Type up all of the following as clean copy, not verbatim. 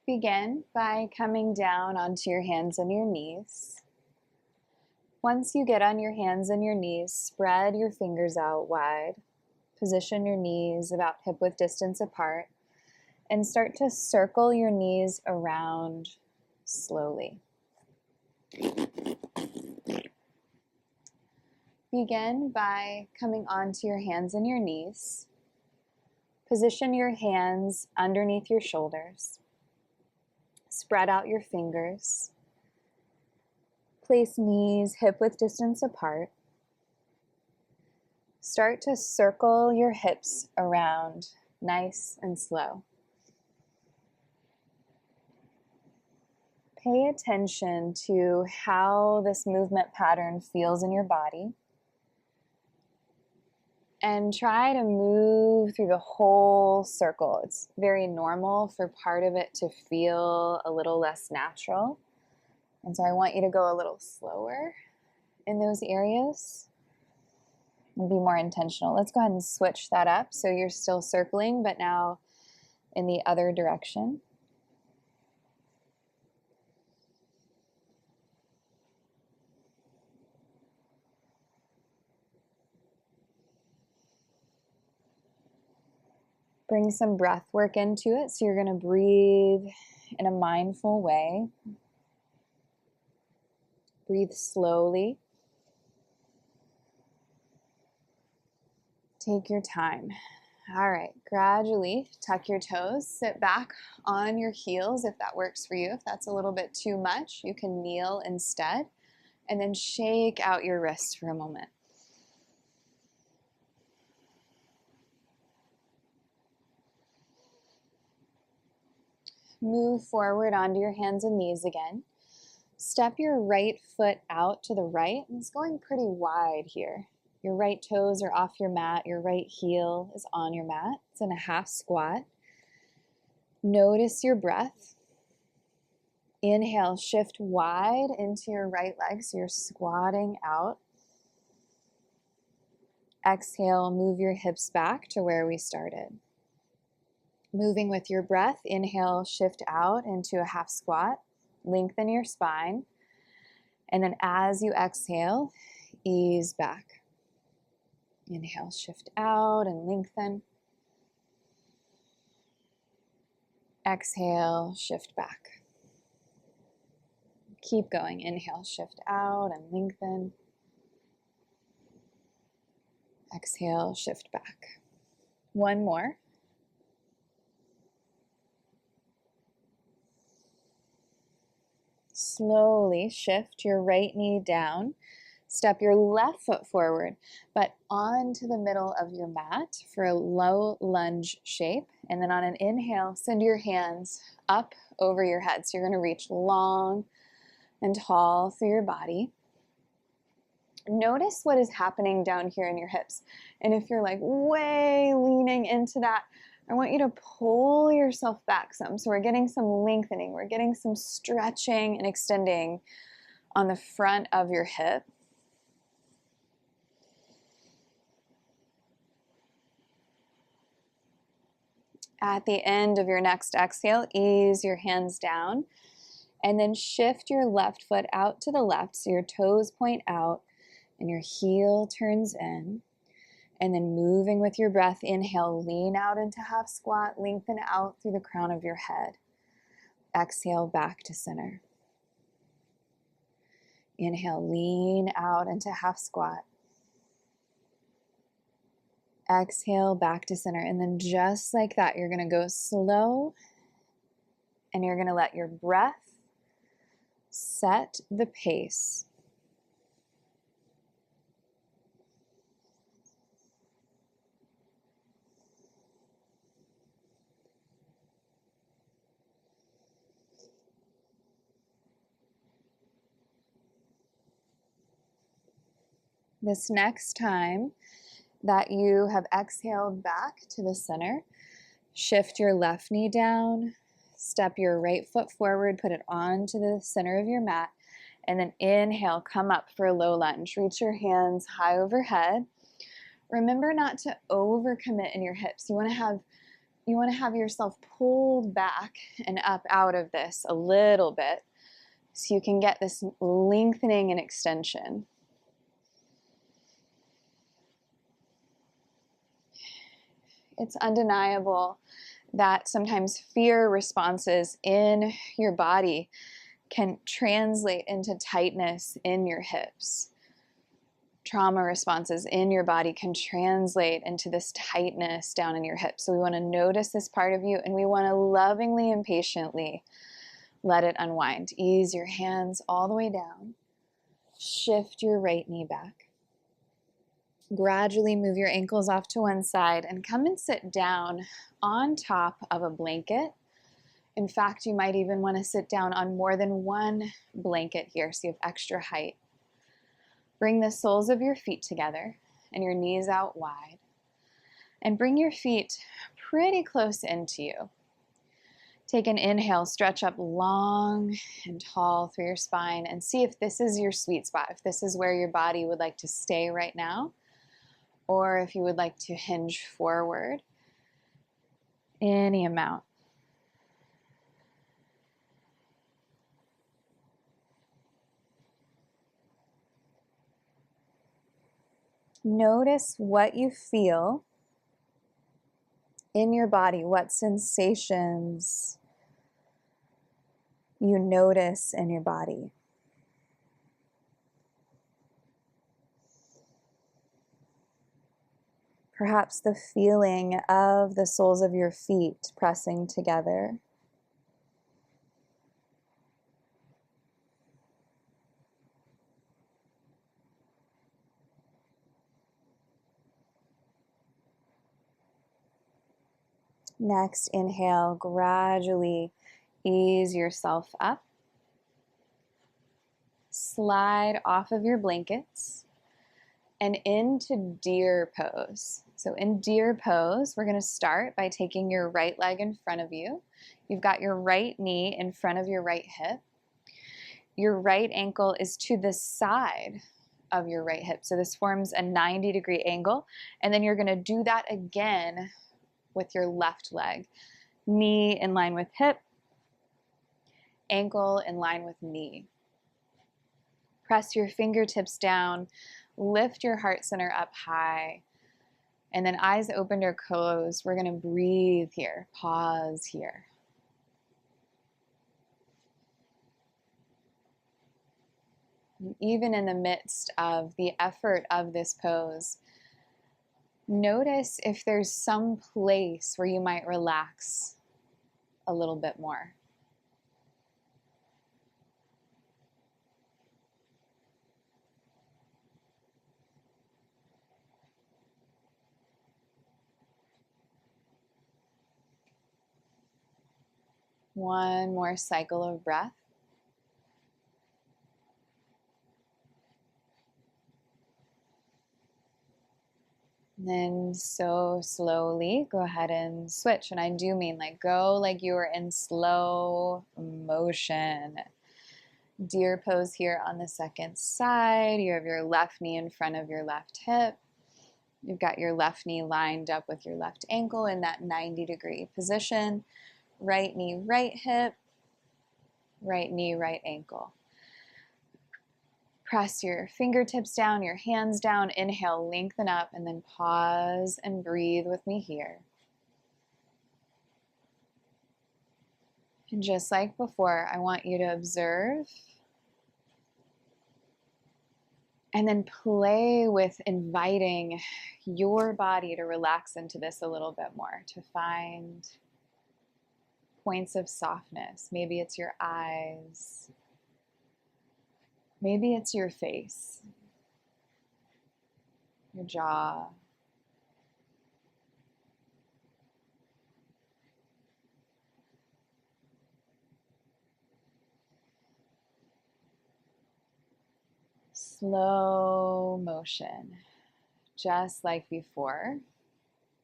Begin by coming down onto your hands and your knees. Once you get on your hands and your knees, spread your fingers out wide. Position your knees about hip-width distance apart and start to circle your knees around slowly. Begin by coming onto your hands and your knees. Position your hands underneath your shoulders. Spread out your fingers. Place knees hip-width distance apart. Start to circle your hips around, nice and slow. Pay attention to how this movement pattern feels in your body. And try to move through the whole circle. It's very normal for part of it to feel a little less natural. And so I want you to go a little slower in those areas and be more intentional. Let's go ahead and switch that up. So you're still circling, but now in the other direction. Bring some breath work into it. So you're going to breathe in a mindful way. Breathe slowly. Take your time. All right, gradually tuck your toes. Sit back on your heels if that works for you. If that's a little bit too much, you can kneel instead. And then shake out your wrists for a moment. Move forward onto your hands and knees again. Step your right foot out to the right. And it's going pretty wide here. Your right toes are off your mat. Your right heel is on your mat. It's in a half squat. Notice your breath. Inhale, shift wide into your right leg. So you're squatting out. Exhale, move your hips back to where we started. Moving with your breath, inhale, shift out into a half squat, lengthen your spine, and then as you exhale, ease back. Inhale, shift out and lengthen. Exhale, shift back. Keep going. Inhale, shift out and lengthen. Exhale, shift back. One more. Slowly shift your right knee down. Step your left foot forward, but onto the middle of your mat for a low lunge shape. And then on an inhale, send your hands up over your head. So you're going to reach long and tall through your body. Notice what is happening down here in your hips. And if you're like way leaning into that, I want you to pull yourself back some. So we're getting some lengthening, we're getting some stretching and extending on the front of your hip. At the end of your next exhale, ease your hands down and then shift your left foot out to the left so your toes point out and your heel turns in. And then moving with your breath, inhale, lean out into half squat, lengthen out through the crown of your head. Exhale, back to center. Inhale, lean out into half squat. Exhale, back to center. And then just like that, you're going to go slow and you're going to let your breath set the pace. This next time that you have exhaled back to the center, shift your left knee down, step your right foot forward, put it onto the center of your mat, and then inhale, come up for a low lunge. Reach your hands high overhead. Remember not to overcommit in your hips. You want to have you want to have yourself pulled back and up out of this a little bit so you can get this lengthening and extension. It's undeniable that sometimes fear responses in your body can translate into tightness in your hips. Trauma responses in your body can translate into this tightness down in your hips. So we want to notice this part of you, and we want to lovingly and patiently let it unwind. Ease your hands all the way down. Shift your right knee back. Gradually move your ankles off to one side and come and sit down on top of a blanket. In fact, you might even want to sit down on more than one blanket here so you have extra height. Bring the soles of your feet together and your knees out wide. And bring your feet pretty close into you. Take an inhale, stretch up long and tall through your spine, and see if this is your sweet spot, if this is where your body would like to stay right now, or if you would like to hinge forward any amount. Notice what you feel in your body, what sensations you notice in your body. Perhaps the feeling of the soles of your feet pressing together. Next, inhale, gradually ease yourself up. Slide off of your blankets and into deer pose. So in deer pose, we're going to start by taking your right leg in front of you. You've got your right knee in front of your right hip. Your right ankle is to the side of your right hip. So this forms a 90-degree angle. And then you're going to do that again with your left leg. Knee in line with hip, ankle in line with knee. Press your fingertips down, lift your heart center up high, and then eyes opened or closed. We're going to breathe here, pause here. And even in the midst of the effort of this pose, notice if there's some place where you might relax a little bit more. One more cycle of breath. And then so slowly go ahead and switch. And I do mean like go like you are in slow motion. Deer pose here on the second side. You have your left knee in front of your left hip. You've got your left knee lined up with your left ankle in that 90-degree position. Right knee, right hip. Right knee, right ankle. Press your fingertips down, your hands down. Inhale, lengthen up, and then pause and breathe with me here. And just like before, I want you to observe and then play with inviting your body to relax into this a little bit more, to find points of softness. Maybe it's your eyes. Maybe it's your face, your jaw. Slow motion, just like before.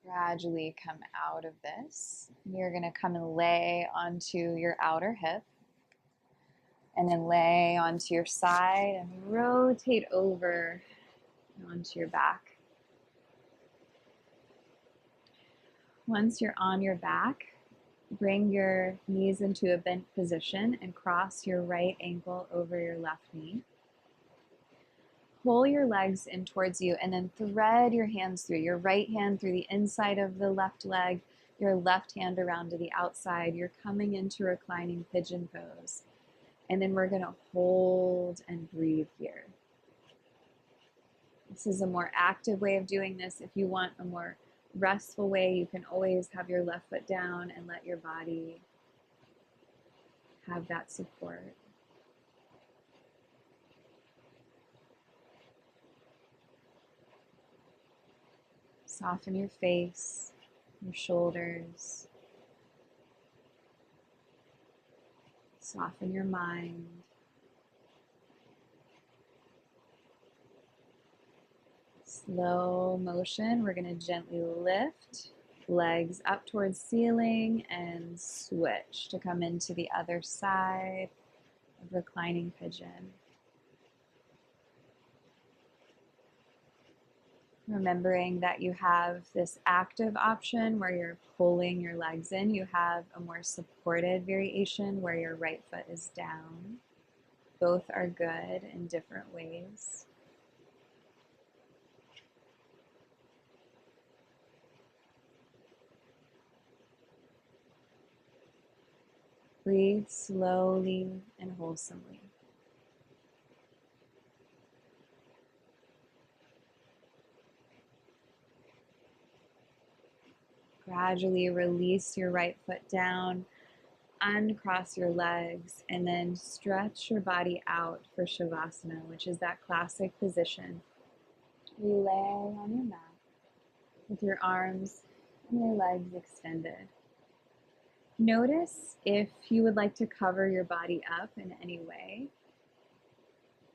Gradually come out of this. You're going to come and lay onto your outer hip. And then lay onto your side and rotate over onto your back. Once you're on your back, bring your knees into a bent position and cross your right ankle over your left knee. Pull your legs in towards you and then thread your hands through. Your right hand through the inside of the left leg, your left hand around to the outside. You're coming into reclining pigeon pose. And then we're going to hold and breathe here. This is a more active way of doing this. If you want a more restful way, you can always have your left foot down and let your body have that support. Soften your face, your shoulders. Soften your mind. Slow motion, we're going to gently lift, legs up towards ceiling and switch to come into the other side of reclining pigeon. Remembering that you have this active option where you're pulling your legs in. You have a more supported variation where your right foot is down. Both are good in different ways. Breathe slowly and wholesomely. Gradually release your right foot down, uncross your legs, and then stretch your body out for Shavasana, which is that classic position. You lay on your mat with your arms and your legs extended. Notice if you would like to cover your body up in any way.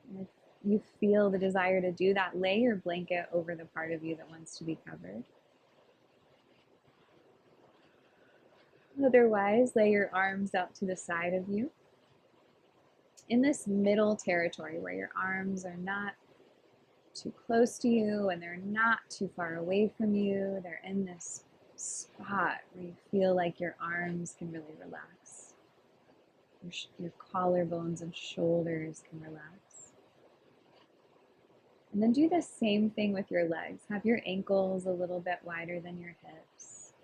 And if you feel the desire to do that, lay your blanket over the part of you that wants to be covered. Otherwise, lay your arms out to the side of you. In this middle territory where your arms are not too close to you and they're not too far away from you, they're in this spot where you feel like your arms can really relax. Your collarbones and shoulders can relax. And then do the same thing with your legs. Have your ankles a little bit wider than your hips.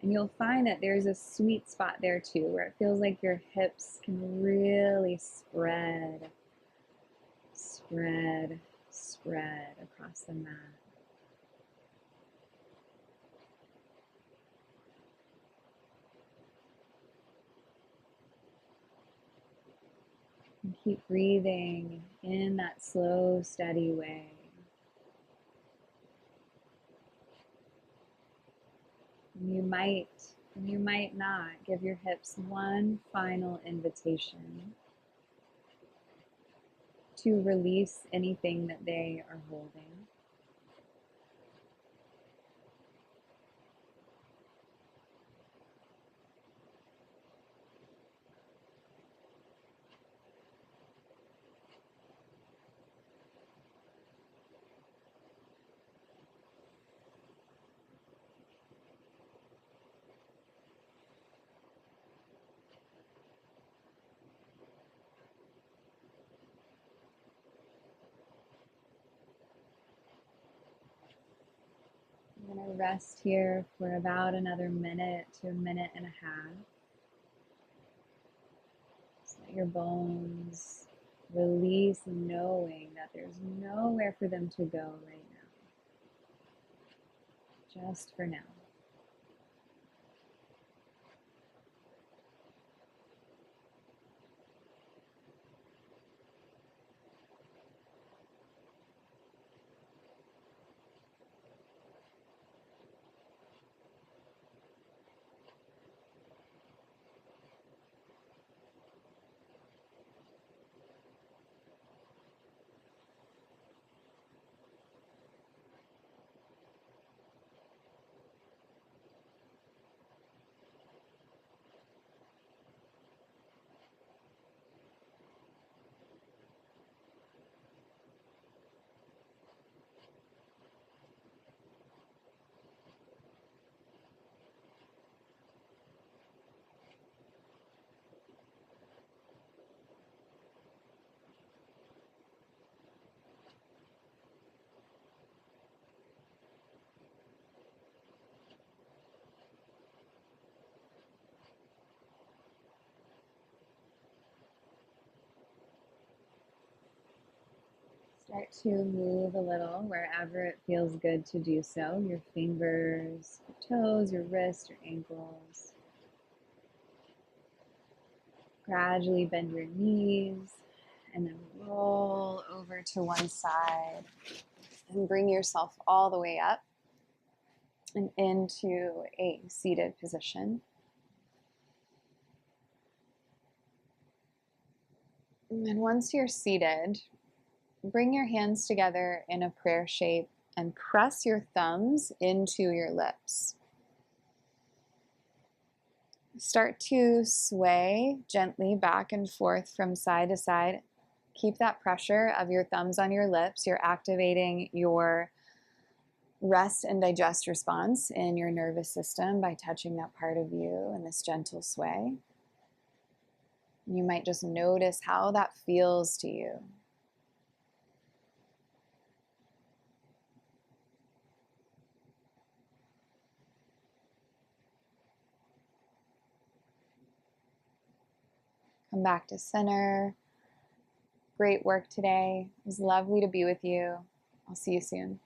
And you'll find that there's a sweet spot there too, where it feels like your hips can really spread across the mat. And keep breathing in that slow, steady way. And you might not give your hips one final invitation to release anything that they are holding. I'm going to rest here for about another minute to a minute and a half. Just let your bones release, knowing that there's nowhere for them to go right now. Just for now. Start to move a little wherever it feels good to do so. Your fingers, your toes, your wrists, your ankles. Gradually bend your knees and then roll over to one side and bring yourself all the way up and into a seated position. And then once you're seated, bring your hands together in a prayer shape and press your thumbs into your lips. Start to sway gently back and forth from side to side. Keep that pressure of your thumbs on your lips. You're activating your rest and digest response in your nervous system by touching that part of you in this gentle sway. You might just notice how that feels to you. Come back to center. Great work today. It was lovely to be with you. I'll see you soon.